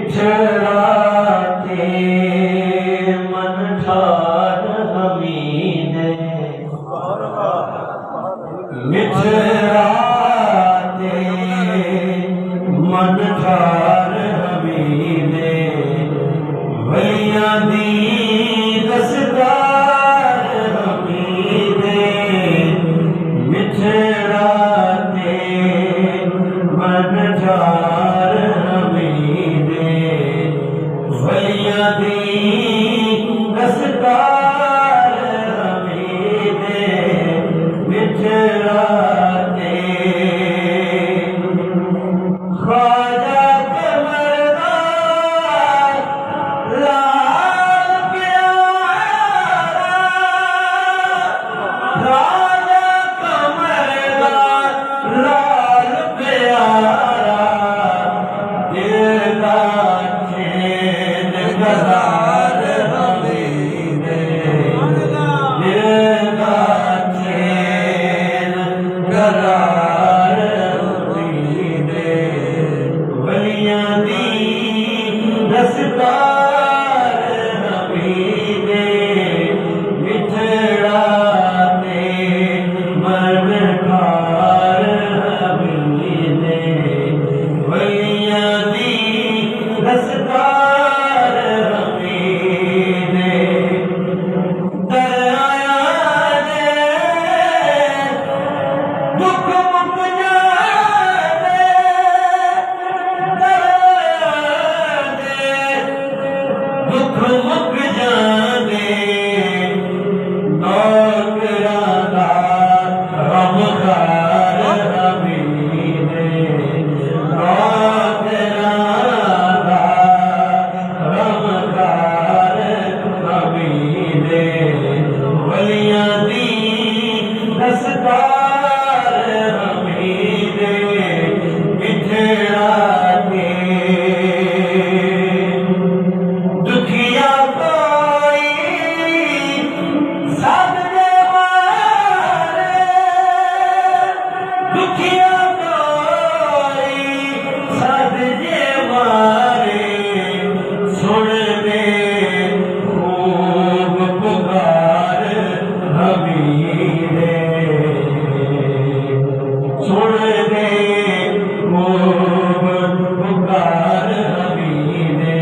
मिठड़ाते मन ठार हमीने मिठड़ाते मन ठार हमीने वलियां दी दस्तकार हमीने मिठड़ाते मन ठार हमीने वलियां दी दस्तकार हमीने मिठड़ाते ख्वाजा कमरदार लाल प्यारा ख्वाजा कमरदार लाल प्यारा दिल का चैन करार हमीने दिल का चैन करार हमीने वलियां दी दस्तकार हमीने मिठड़ाते मन ठार हमीने वलियां दी दस्तकार हमीने दरिया दे दुख मुक जाने दुख मुक जाने नौकरां दा गमखार हमीने नौकरां दा गमखार हमीने वलियां दी दस्तकार हमीने मिठड़ाते दुखिया कोई साथ दे मारे दुखिया कोई साथ दे मारे सुन दे खूब पुकार हमीने सुन दे खूब पुकार हमीने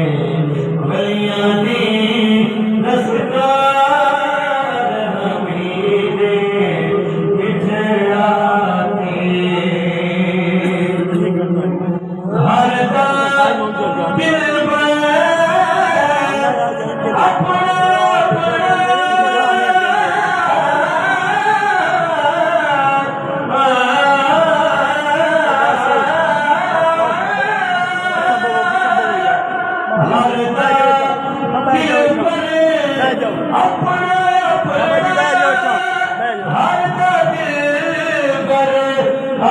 वलियां दी दस्तकार हमीने मिठड़ाते हर दिल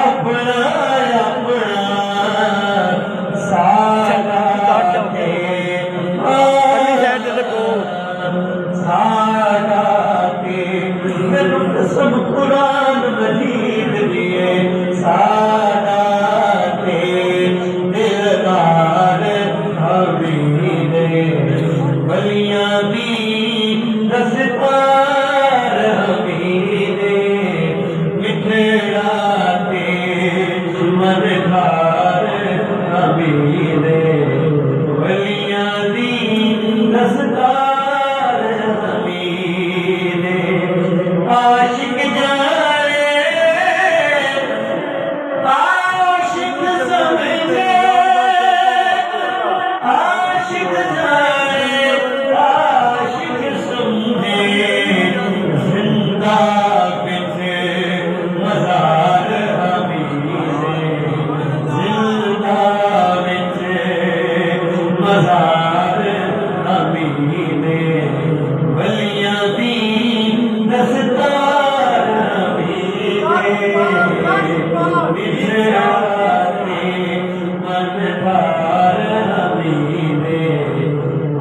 अपना अपना सब कुरान मजीद दिए सादाते दिलदार हमीने वलियां दी दस्तकार हमीने मिठड़ाते मन ठार हमीने वलियां दी दस्तकार हमीने आशिक जाने आशिक समझे आशिक जाने आशिक समझे जिंदा बिचे मज़ार हमीने जिंदा बिचे मज़ार हमीने वलियां दी दस्तकार मिठड़ाते मन ठार हमीने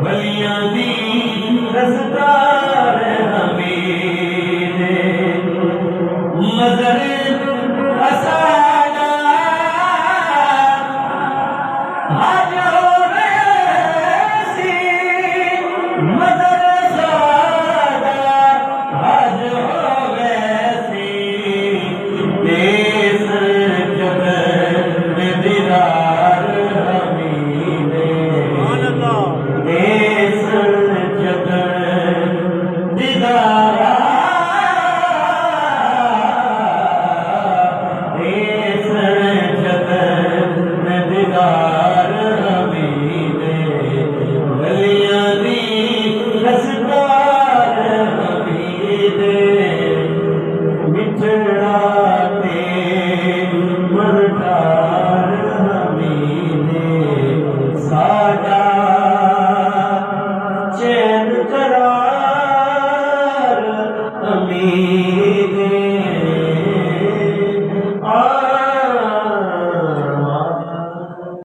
वलियां दी दस्तकार हमीने मज़र असादा